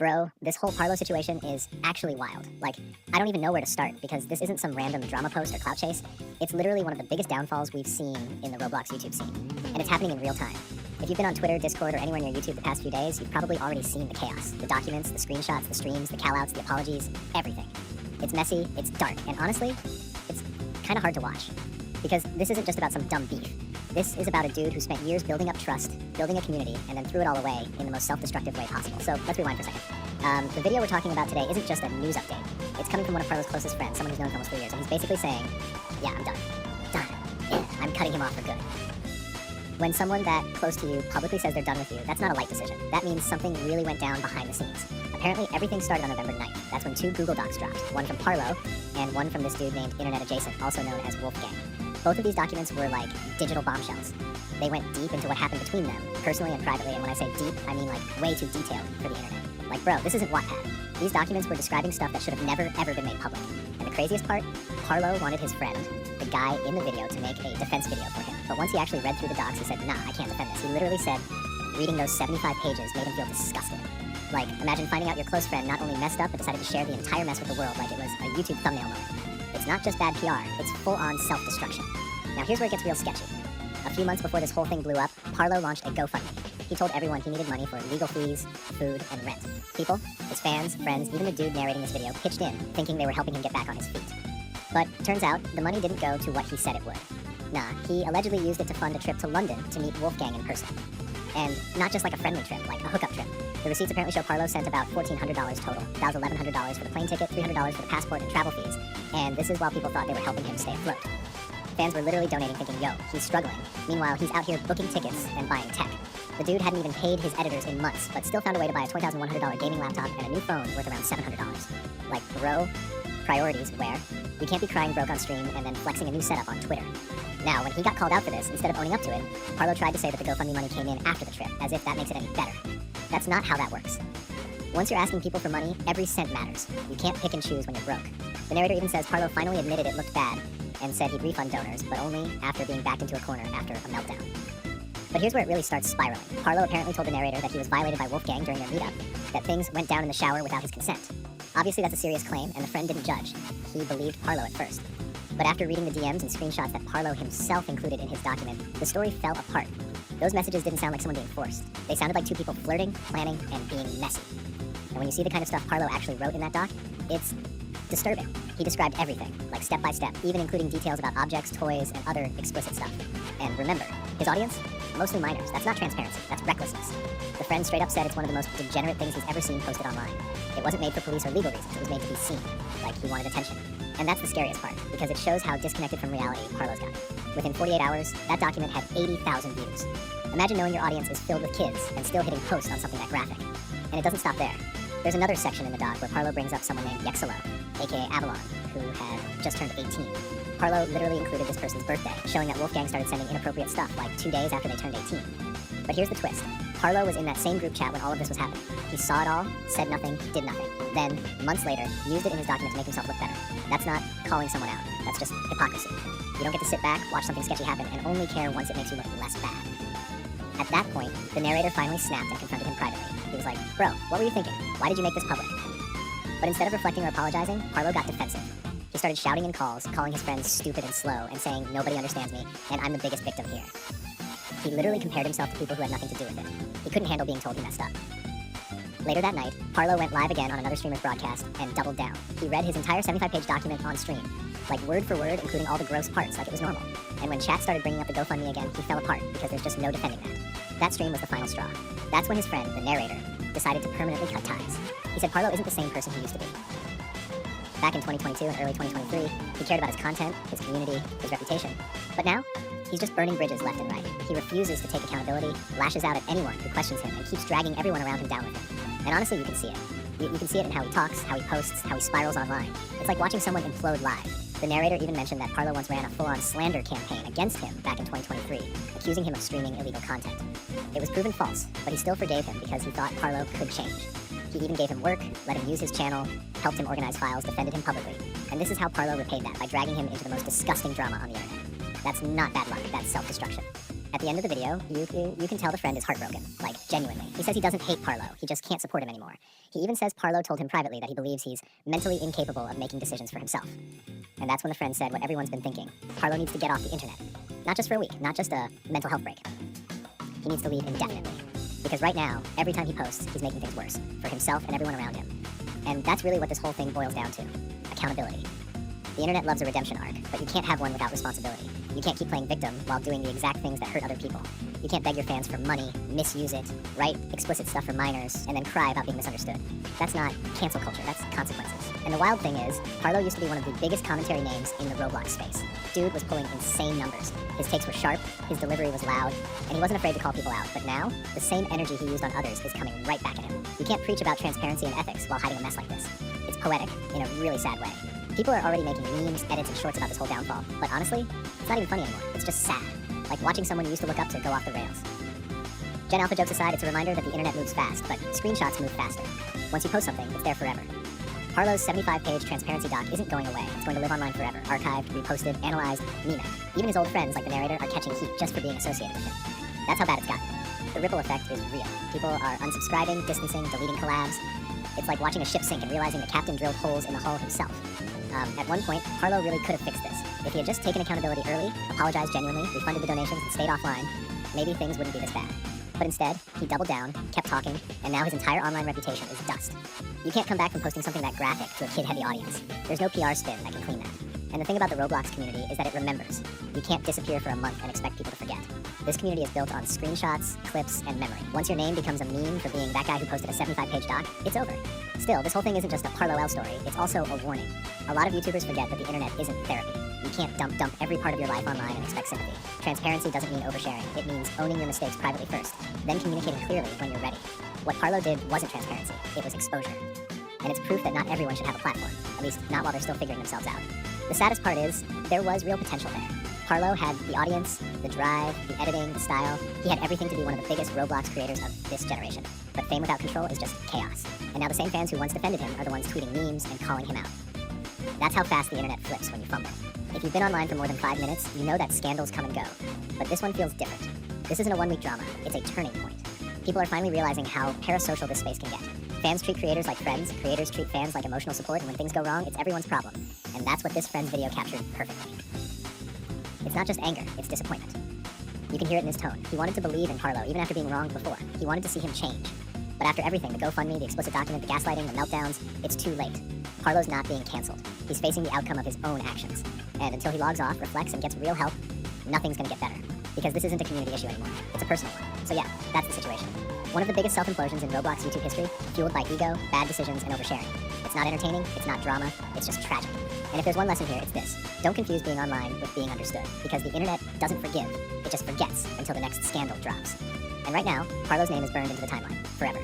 Bro, this whole Parlo situation is actually wild. Like, I don't even know where to start because this isn't some random drama post or clout chase. It's literally one of the biggest downfalls we've seen in the Roblox YouTube scene. And it's happening in real time. If you've been on Twitter, Discord, or anywhere near YouTube the past few days, you've probably already seen the chaos. The documents, the screenshots, the streams, the call-outs, the apologies, everything. It's messy, it's dark, and honestly, it's kind of hard to watch. Because this isn't just about some dumb beef. This is about a dude who spent years building up trust, building a community, and then threw it all away in the most self-destructive way possible. So let's rewind for a second. The video we're talking about today isn't just a news update. It's coming from one of Parlo's closest friends, someone who's known for almost 3 years, and he's basically saying, yeah, I'm done. Done. Yeah, I'm cutting him off for good. When someone that close to you publicly says they're done with you, that's not a light decision. That means something really went down behind the scenes. Apparently, everything started on November 9th. That's when 2 Google Docs dropped, one from Parlo and one from this dude named Internet Adjacent, also known as Wolfgang. Both of these documents were like digital bombshells. They went deep into what happened between them, personally and privately, and when I say deep, I mean like way too detailed for the internet. Like, bro, this isn't Wattpad. These documents were describing stuff that should have never, ever been made public. And the craziest part, Parlo wanted his friend, the guy in the video, to make a defense video for him. But once he actually read through the docs, he said, nah, I can't defend this. He literally said, reading those 75 pages made him feel disgusted. Like, imagine finding out your close friend not only messed up, but decided to share the entire mess with the world like it was a YouTube thumbnail moment. It's not just bad PR, it's full-on self-destruction. Now here's where it gets real sketchy. A few months before this whole thing blew up, Parlo launched a GoFundMe. He told everyone he needed money for legal fees, food, and rent. People, his fans, friends, even the dude narrating this video pitched in, thinking they were helping him get back on his feet. But turns out, the money didn't go to what he said it would. Nah, he allegedly used it to fund a trip to London to meet Wolfgang in person. And not just like a friendly trip, like a hookup trip. The receipts apparently show Parlo sent about $1,400 total. That was $1,100 for the plane ticket, $300 for the passport and travel fees. And this is while people thought they were helping him stay afloat. Fans were literally donating thinking, yo, he's struggling. Meanwhile, he's out here booking tickets and buying tech. The dude hadn't even paid his editors in months, but still found a way to buy a $20,100 gaming laptop and a new phone worth around $700. Like, bro, priorities where? You can't be crying broke on stream and then flexing a new setup on Twitter. Now, when he got called out for this, instead of owning up to it, Parlo tried to say that the GoFundMe money came in after the trip, as if that makes it any better. That's not how that works. Once you're asking people for money, every cent matters. You can't pick and choose when you're broke. The narrator even says Parlo finally admitted it looked bad and said he'd refund donors, but only after being backed into a corner after a meltdown. But here's where it really starts spiraling. Parlo apparently told the narrator that he was violated by Wolfgang during their meetup, that things went down in the shower without his consent. Obviously that's a serious claim, and the friend didn't judge. He believed Parlo at first. But after reading the DMs and screenshots that Parlo himself included in his document, the story fell apart. Those messages didn't sound like someone being forced. They sounded like 2 people flirting, planning, and being messy. And when you see the kind of stuff Parlo actually wrote in that doc, it's disturbing. He described everything, like step by step, even including details about objects, toys, and other explicit stuff. And remember, his audience? Mostly minors. That's not transparency, that's recklessness. The friend straight up said it's one of the most degenerate things he's ever seen posted online. It wasn't made for police or legal reasons, it was made to be seen, like he wanted attention. And that's the scariest part, because it shows how disconnected from reality Parlo's got. Within 48 hours, that document had 80,000 views. Imagine knowing your audience is filled with kids and still hitting post on something that graphic. And it doesn't stop there. There's another section in the doc where Parlo brings up someone named Yexalo, aka Avalon, who had just turned 18. Parlo literally included this person's birthday, showing that Wolfgang started sending inappropriate stuff like 2 days after they turned 18. But here's the twist. Parlo was in that same group chat when all of this was happening. He saw it all, said nothing, did nothing. Then, months later, used it in his document to make himself look better. That's not calling someone out. That's just hypocrisy. You don't get to sit back, watch something sketchy happen, and only care once it makes you look less bad. At that point, the narrator finally snapped and confronted him privately. He was like, bro, what were you thinking? Why did you make this public? But instead of reflecting or apologizing, Parlo got defensive. He started shouting in calls, calling his friends stupid and slow, and saying, nobody understands me, and I'm the biggest victim here. He literally compared himself to people who had nothing to do with it. He couldn't handle being told he messed up. Later that night, Parlo went live again on another streamer's broadcast and doubled down. He read his entire 75-page document on stream, like word for word, including all the gross parts, like it was normal. And when chat started bringing up the GoFundMe again, he fell apart because there's just no defending that. That stream was the final straw. That's when his friend, the narrator, decided to permanently cut ties. He said Parlo isn't the same person he used to be. Back in 2022 and early 2023, he cared about his content, his community, his reputation. But now, he's just burning bridges left and right. He refuses to take accountability, lashes out at anyone who questions him, and keeps dragging everyone around him down with him. And honestly, you can see it. You can see it in how he talks, how he posts, how he spirals online. It's like watching someone implode live. The narrator even mentioned that Parlo once ran a full-on slander campaign against him back in 2023, accusing him of streaming illegal content. It was proven false, but he still forgave him because he thought Parlo could change. He even gave him work, let him use his channel, helped him organize files, defended him publicly. And this is how Parlo repaid that, by dragging him into the most disgusting drama on the internet. That's not bad luck, that's self-destruction. At the end of the video, you can tell the friend is heartbroken. Like, genuinely. He says he doesn't hate Parlo, he just can't support him anymore. He even says Parlo told him privately that he believes he's mentally incapable of making decisions for himself. And that's when the friend said what everyone's been thinking. Parlo needs to get off the internet. Not just for a week, not just a mental health break. He needs to leave indefinitely. Because right now, every time he posts, he's making things worse for himself and everyone around him. And that's really what this whole thing boils down to. Accountability. The internet loves a redemption arc, but you can't have one without responsibility. You can't keep playing victim while doing the exact things that hurt other people. You can't beg your fans for money, misuse it, write explicit stuff for minors, and then cry about being misunderstood. That's not cancel culture, that's consequences. And the wild thing is, Parlo used to be one of the biggest commentary names in the Roblox space. Dude was pulling insane numbers. His takes were sharp, his delivery was loud, and he wasn't afraid to call people out. But now, the same energy he used on others is coming right back at him. You can't preach about transparency and ethics while hiding a mess like this. It's poetic, in a really sad way. People are already making memes, edits, and shorts about this whole downfall. But honestly, it's not even funny anymore. It's just sad. Like watching someone you used to look up to go off the rails. Gen Alpha jokes aside, it's a reminder that the internet moves fast, but screenshots move faster. Once you post something, it's there forever. Parlo's 75-page transparency doc isn't going away. It's going to live online forever. Archived, reposted, analyzed, memed. Even his old friends, like the narrator, are catching heat just for being associated with him. That's how bad it's gotten. The ripple effect is real. People are unsubscribing, distancing, deleting collabs. It's like watching a ship sink and realizing the captain drilled holes in the hull himself. At one point, Parlo really could have fixed this. If he had just taken accountability early, apologized genuinely, refunded the donations, and stayed offline, maybe things wouldn't be this bad. But instead, he doubled down, kept talking, and now his entire online reputation is dust. You can't come back from posting something that graphic to a kid-heavy audience. There's no PR spin that can clean that. And the thing about the Roblox community is that it remembers. You can't disappear for a month and expect people to forget. This community is built on screenshots, clips, and memory. Once your name becomes a meme for being that guy who posted a 75-page doc, it's over. Still, this whole thing isn't just a Parlo L story, it's also a warning. A lot of YouTubers forget that the internet isn't therapy. You can't dump every part of your life online and expect sympathy. Transparency doesn't mean oversharing. It means owning your mistakes privately first, then communicating clearly when you're ready. What Parlo did wasn't transparency, it was exposure. And it's proof that not everyone should have a platform, at least not while they're still figuring themselves out. The saddest part is, there was real potential there. Parlo had the audience, the drive, the editing, the style. He had everything to be one of the biggest Roblox creators of this generation. But fame without control is just chaos. And now the same fans who once defended him are the ones tweeting memes and calling him out. That's how fast the internet flips when you fumble. If you've been online for more than 5 minutes, you know that scandals come and go. But this one feels different. This isn't a one-week drama, it's a turning point. People are finally realizing how parasocial this space can get. Fans treat creators like friends, creators treat fans like emotional support, and when things go wrong, it's everyone's problem. And that's what this friend's video captured perfectly. It's not just anger, it's disappointment. You can hear it in his tone. He wanted to believe in Parlo, even after being wronged before. He wanted to see him change. But after everything, the GoFundMe, the explicit document, the gaslighting, the meltdowns, it's too late. Parlo's not being canceled. He's facing the outcome of his own actions. And until he logs off, reflects, and gets real help, nothing's gonna get better. Because this isn't a community issue anymore. It's a personal one. So yeah, that's the situation. One of the biggest self-implosions in Roblox YouTube history, fueled by ego, bad decisions, and oversharing. It's not entertaining, it's not drama, it's just tragic. And if there's one lesson here, it's this. Don't confuse being online with being understood. Because the internet doesn't forgive, it just forgets until the next scandal drops. And right now, Parlo's name is burned into the timeline, forever.